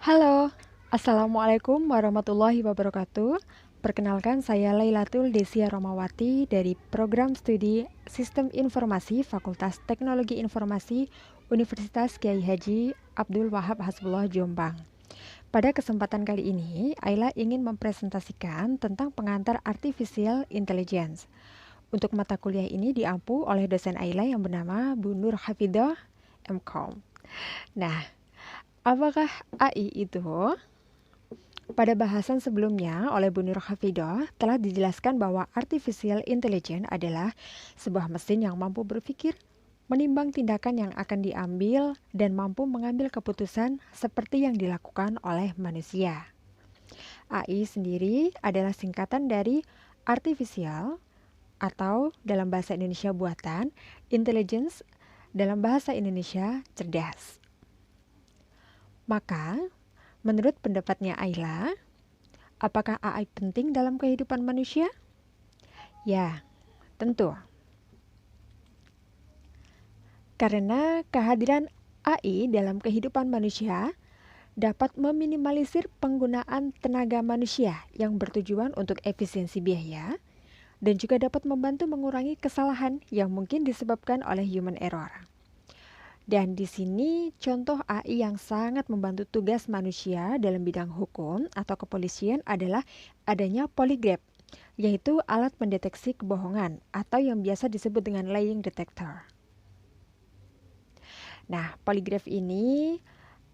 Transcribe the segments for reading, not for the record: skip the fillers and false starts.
Halo, Assalamualaikum warahmatullahi wabarakatuh. Perkenalkan, saya Lailatul Desia Romawati dari Program Studi Sistem Informasi Fakultas Teknologi Informasi Universitas Kiai Haji Abdul Wahab Hasbullah Jombang. Pada kesempatan kali ini, Ayla ingin mempresentasikan tentang pengantar Artificial Intelligence. Untuk mata kuliah ini diampu oleh dosen Ayla yang bernama Bu Nur Hafidah MCom. Nah, apakah AI itu? Pada bahasan sebelumnya oleh Bu Nur Hafidah telah dijelaskan bahwa Artificial Intelligence adalah sebuah mesin yang mampu berpikir, menimbang tindakan yang akan diambil, dan mampu mengambil keputusan seperti yang dilakukan oleh manusia. AI sendiri adalah singkatan dari Artificial atau dalam bahasa Indonesia buatan, Intelligence dalam bahasa Indonesia cerdas. Maka, menurut pendapatnya Ayla, apakah AI penting dalam kehidupan manusia? Ya, tentu. Karena kehadiran AI dalam kehidupan manusia dapat meminimalisir penggunaan tenaga manusia yang bertujuan untuk efisiensi biaya dan juga dapat membantu mengurangi kesalahan yang mungkin disebabkan oleh human error. Dan di sini contoh AI yang sangat membantu tugas manusia dalam bidang hukum atau kepolisian adalah adanya polygraph, yaitu alat mendeteksi kebohongan atau yang biasa disebut dengan lying detector. Nah, polygraph ini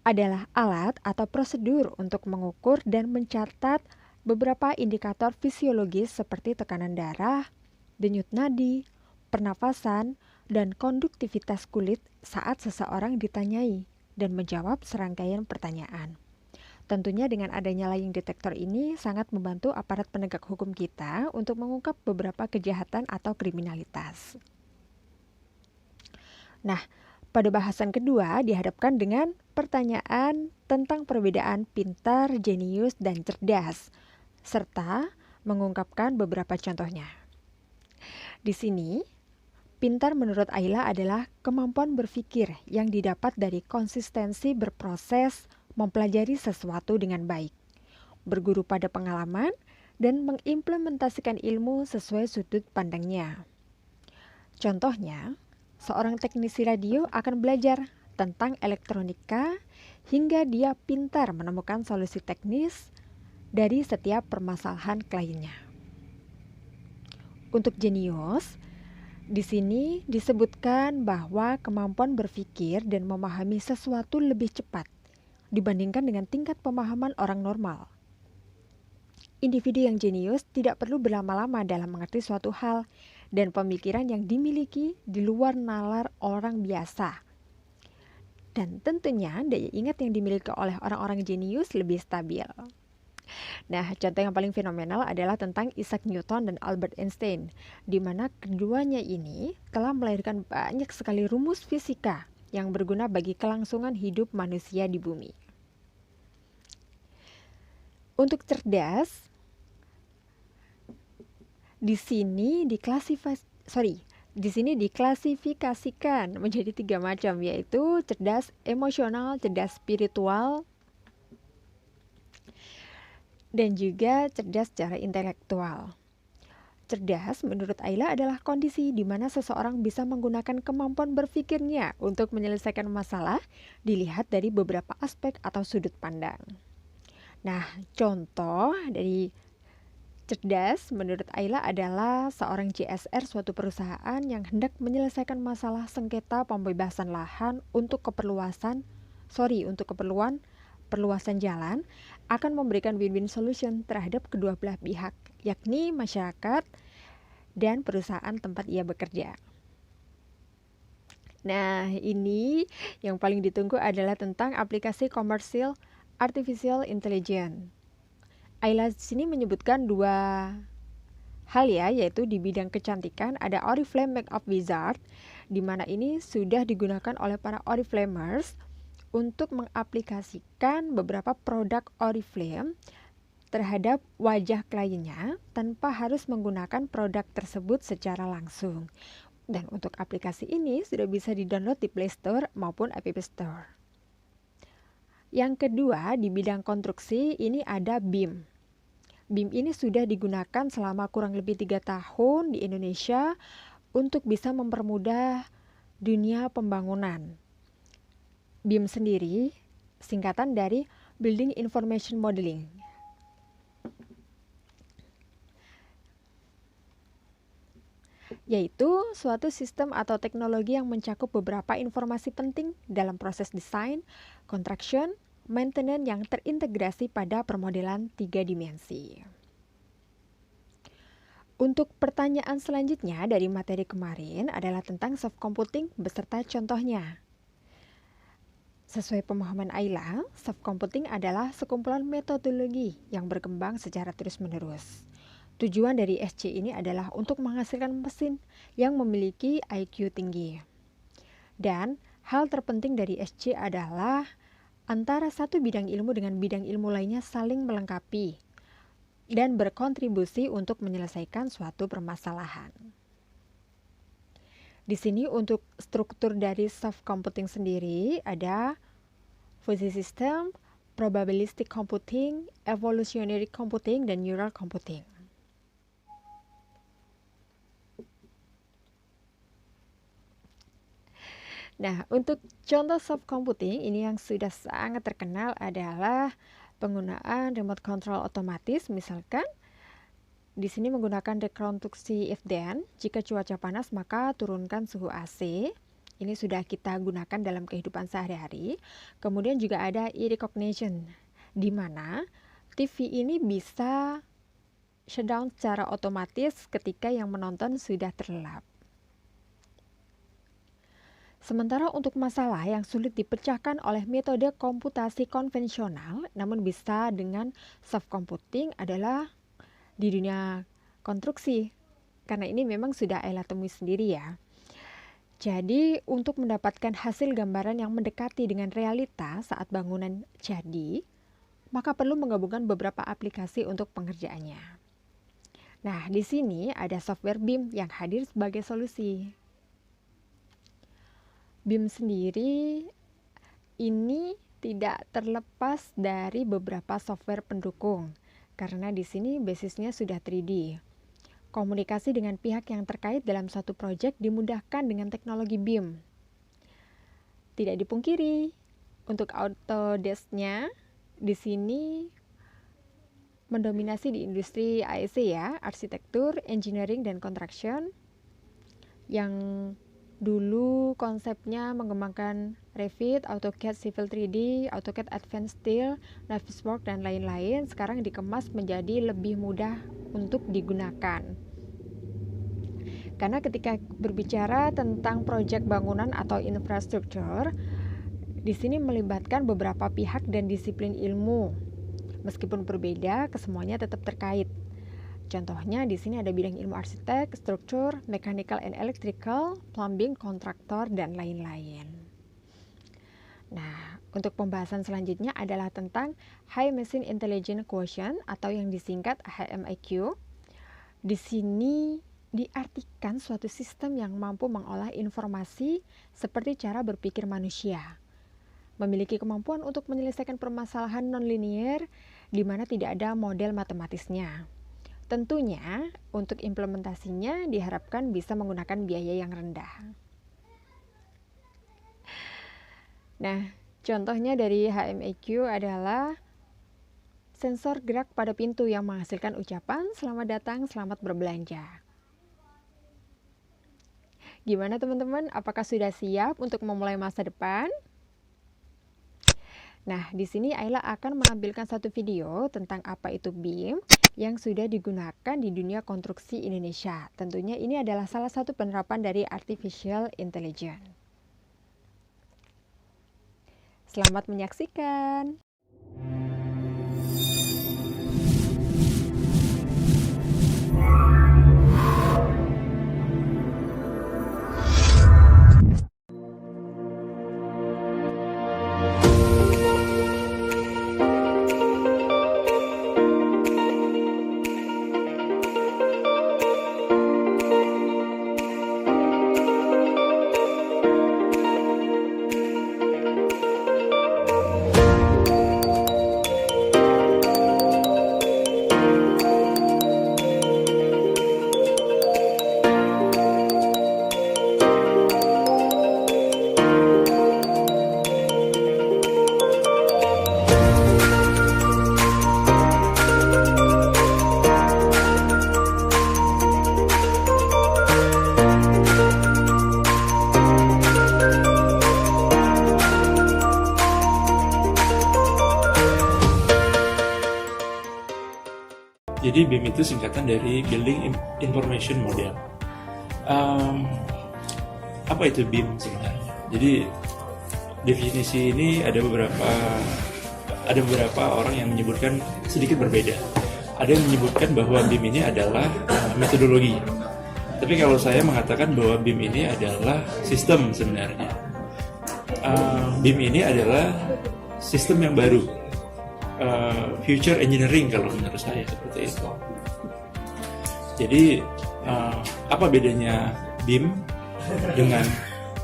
adalah alat atau prosedur untuk mengukur dan mencatat beberapa indikator fisiologis seperti tekanan darah, denyut nadi, pernafasan, dan konduktivitas kulit saat seseorang ditanyai dan menjawab serangkaian pertanyaan. Tentunya dengan adanya lying detector ini sangat membantu aparat penegak hukum kita untuk mengungkap beberapa kejahatan atau kriminalitas. Nah, pada bahasan kedua dihadapkan dengan pertanyaan tentang perbedaan pintar, jenius, dan cerdas, serta mengungkapkan beberapa contohnya. Di sini, pintar menurut Ayla adalah kemampuan berpikir yang didapat dari konsistensi berproses, mempelajari sesuatu dengan baik, berguru pada pengalaman, dan mengimplementasikan ilmu sesuai sudut pandangnya. Contohnya, seorang teknisi radio akan belajar tentang elektronika hingga dia pintar menemukan solusi teknis dari setiap permasalahan kliennya. Untuk jenius, di sini disebutkan bahwa kemampuan berpikir dan memahami sesuatu lebih cepat dibandingkan dengan tingkat pemahaman orang normal. Individu yang jenius tidak perlu berlama-lama dalam mengerti suatu hal dan pemikiran yang dimiliki di luar nalar orang biasa. Dan tentunya daya ingat yang dimiliki oleh orang-orang jenius lebih stabil. Nah, contoh yang paling fenomenal adalah tentang Isaac Newton dan Albert Einstein, di mana keduanya ini telah melahirkan banyak sekali rumus fisika yang berguna bagi kelangsungan hidup manusia di bumi. Untuk cerdas, di sini diklasifikasikan menjadi 3 macam, yaitu cerdas emosional, cerdas spiritual, dan juga cerdas secara intelektual. Cerdas menurut Ayla adalah kondisi di mana seseorang bisa menggunakan kemampuan berpikirnya untuk menyelesaikan masalah dilihat dari beberapa aspek atau sudut pandang. Nah, contoh dari cerdas menurut Ayla adalah seorang CSR suatu perusahaan yang hendak menyelesaikan masalah sengketa pembebasan lahan untuk keperluan perluasan jalan akan memberikan win-win solution terhadap kedua belah pihak, yakni masyarakat dan perusahaan tempat ia bekerja. Nah, ini yang paling ditunggu adalah tentang aplikasi komersil Artificial Intelligence. Ayla di sini menyebutkan 2 hal yaitu di bidang kecantikan ada Oriflame Makeup Wizard, di mana ini sudah digunakan oleh para Oriflamers untuk mengaplikasikan beberapa produk Oriflame terhadap wajah kliennya tanpa harus menggunakan produk tersebut secara langsung. Dan untuk aplikasi ini sudah bisa di-download di Play Store maupun App Store. Yang kedua, di bidang konstruksi ini ada BIM. BIM ini sudah digunakan selama kurang lebih 3 tahun di Indonesia untuk bisa mempermudah dunia pembangunan. BIM sendiri singkatan dari Building Information Modeling. Yaitu suatu sistem atau teknologi yang mencakup beberapa informasi penting dalam proses desain, construction, maintenance yang terintegrasi pada permodelan 3 dimensi. Untuk pertanyaan selanjutnya dari materi kemarin adalah tentang soft computing beserta contohnya. Sesuai pemahaman Ayla, soft computing adalah sekumpulan metodologi yang berkembang secara terus-menerus. Tujuan dari SC ini adalah untuk menghasilkan mesin yang memiliki IQ tinggi. Dan hal terpenting dari SC adalah antara satu bidang ilmu dengan bidang ilmu lainnya saling melengkapi dan berkontribusi untuk menyelesaikan suatu permasalahan. Di sini untuk struktur dari soft computing sendiri ada fuzzy system, probabilistic computing, evolutionary computing, dan neural computing. Nah, untuk contoh soft computing ini yang sudah sangat terkenal adalah penggunaan remote control otomatis, misalkan di sini menggunakan rekonstruksi if then, jika cuaca panas maka turunkan suhu AC. Ini sudah kita gunakan dalam kehidupan sehari-hari. Kemudian juga ada e-recognition, di mana TV ini bisa shutdown secara otomatis ketika yang menonton sudah terlelap. Sementara untuk masalah yang sulit dipecahkan oleh metode komputasi konvensional, namun bisa dengan soft computing adalah di dunia konstruksi. Karena ini memang sudah Ayla temui sendiri ya. Jadi untuk mendapatkan hasil gambaran yang mendekati dengan realita saat bangunan jadi, maka perlu menggabungkan beberapa aplikasi untuk pengerjaannya. Nah, di sini ada software BIM yang hadir sebagai solusi. BIM sendiri ini tidak terlepas dari beberapa software pendukung karena di sini basisnya sudah 3D. Komunikasi dengan pihak yang terkait dalam suatu proyek dimudahkan dengan teknologi BIM. Tidak dipungkiri, untuk Autodesk-nya di sini mendominasi di industri AEC ya, arsitektur, engineering, dan construction, yang dulu konsepnya mengembangkan Revit, AutoCAD Civil 3D, AutoCAD Advanced Steel, Navisworks, dan lain-lain, sekarang dikemas menjadi lebih mudah untuk digunakan. Karena ketika berbicara tentang proyek bangunan atau infrastruktur, di sini melibatkan beberapa pihak dan disiplin ilmu. Meskipun berbeda, kesemuanya tetap terkait. Contohnya di sini ada bidang ilmu arsitek, struktur, mechanical and electrical, plumbing, kontraktor, dan lain-lain. Nah, untuk pembahasan selanjutnya adalah tentang High Machine Intelligence Quotient atau yang disingkat HMIQ. Di sini diartikan suatu sistem yang mampu mengolah informasi seperti cara berpikir manusia. Memiliki kemampuan untuk menyelesaikan permasalahan nonlinear di mana tidak ada model matematisnya. Tentunya, untuk implementasinya diharapkan bisa menggunakan biaya yang rendah. Nah, contohnya dari HMIQ adalah sensor gerak pada pintu yang menghasilkan ucapan "Selamat datang, selamat berbelanja". Gimana teman-teman? Apakah sudah siap untuk memulai masa depan? Nah, di sini Ayla akan menampilkan satu video tentang apa itu BIM yang sudah digunakan di dunia konstruksi Indonesia. Tentunya ini adalah salah satu penerapan dari Artificial Intelligence. Selamat menyaksikan. Jadi BIM itu singkatan dari Building Information Model. Apa itu BIM sebenarnya? Jadi definisi ini ada beberapa orang yang menyebutkan sedikit berbeda. Ada yang menyebutkan bahwa BIM ini adalah metodologi. Tapi kalau saya mengatakan bahwa BIM ini adalah sistem sebenarnya. BIM ini adalah sistem yang baru, future engineering kalau menurut saya seperti itu. Jadi apa bedanya BIM dengan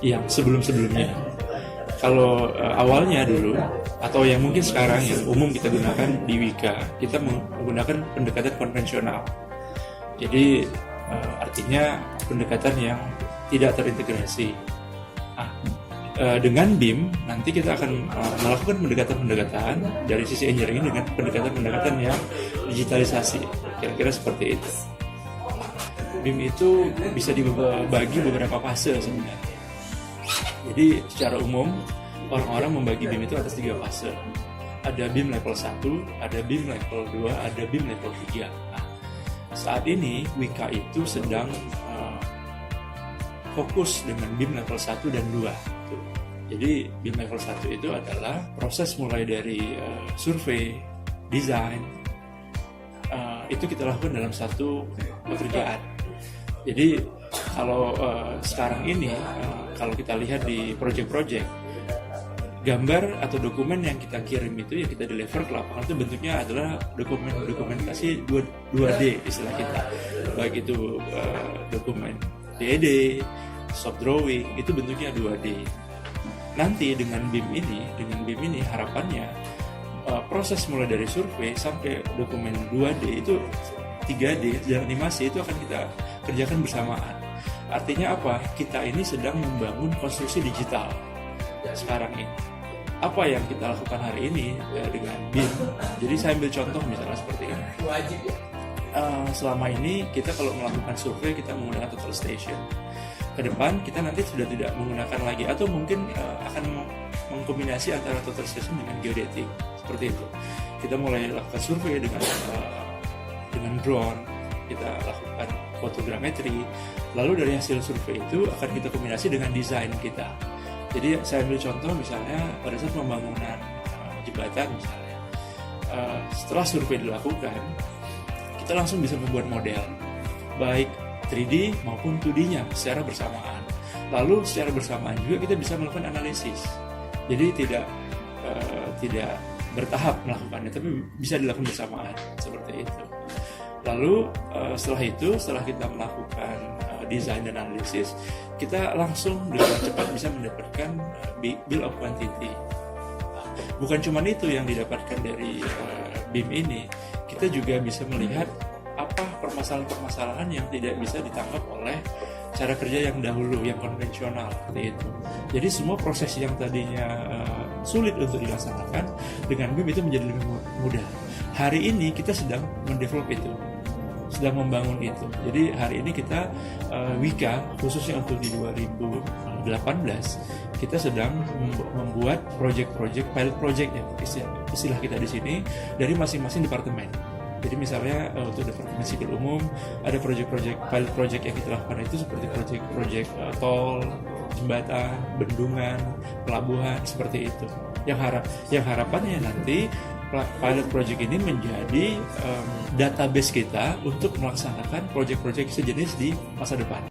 yang sebelum-sebelumnya? Kalau awalnya dulu, atau yang mungkin sekarang yang umum kita gunakan di Wika, kita menggunakan pendekatan konvensional. Jadi artinya pendekatan yang tidak terintegrasi. Dengan BIM nanti kita akan melakukan pendekatan-pendekatan dari sisi engineering dengan pendekatan-pendekatan yang digitalisasi. Kira-kira seperti itu. BIM itu bisa dibagi beberapa fase sebenarnya. Jadi secara umum orang-orang membagi BIM itu atas 3 fase. Ada BIM level 1, ada BIM level 2, ada BIM level 3. Nah, saat ini Wika itu sedang fokus dengan BIM level 1 dan 2. Jadi BIM level 1 itu adalah proses mulai dari survei, desain, itu kita lakukan dalam satu pekerjaan. Jadi kalau sekarang ini, kalau kita lihat di project-project, gambar atau dokumen yang kita kirim itu, yang kita deliver ke lapangan itu bentuknya adalah dokumentasi 2D istilah kita. Baik itu dokumen DED, soft drawing, itu bentuknya 2D. Nanti dengan BIM ini harapannya proses mulai dari survei sampai dokumen 2D itu 3D dan animasi itu akan kita kerjakan bersamaan. Artinya apa? Kita ini sedang membangun konstruksi digital sekarang ini. Apa yang kita lakukan hari ini dengan BIM? Jadi saya ambil contoh misalnya seperti ini. Selama ini kita kalau melakukan survei kita menggunakan total station. Ke depan kita nanti sudah tidak menggunakan lagi, atau mungkin akan mengkombinasi antara total station dengan geodetik seperti itu. Kita mulai lakukan survei dengan drone, kita lakukan fotogrametri, lalu dari hasil survei itu akan kita kombinasi dengan desain kita. Jadi saya ambil contoh misalnya pada saat pembangunan jembatan misalnya, setelah survei dilakukan, kita langsung bisa membuat model, baik 3D maupun 2D-nya secara bersamaan. Lalu secara bersamaan juga kita bisa melakukan analisis. Jadi tidak bertahap melakukannya, tapi bisa dilakukan bersamaan seperti itu. Lalu setelah kita melakukan desain dan analisis, kita langsung dengan cepat bisa mendapatkan bill of quantity. Bukan cuma itu yang didapatkan dari BIM ini, kita juga bisa melihat apa permasalahan-permasalahan yang tidak bisa ditangkap oleh cara kerja yang dahulu, yang konvensional seperti itu. Jadi semua proses yang tadinya sulit untuk dilaksanakan dengan BIM itu menjadi lebih mudah. Hari ini kita sedang mendevelop itu, sedang membangun itu. Jadi hari ini kita Wika khususnya untuk di 2018 kita sedang membuat project-project, pilot project ya istilah kita di sini, dari masing-masing departemen. Jadi misalnya untuk departemen sipil umum ada project-project, pilot project yang kita lakukan itu seperti project tol, jembatan, bendungan, pelabuhan seperti itu. Yang harapannya nanti pilot project ini menjadi database kita untuk melaksanakan project-project sejenis di masa depan.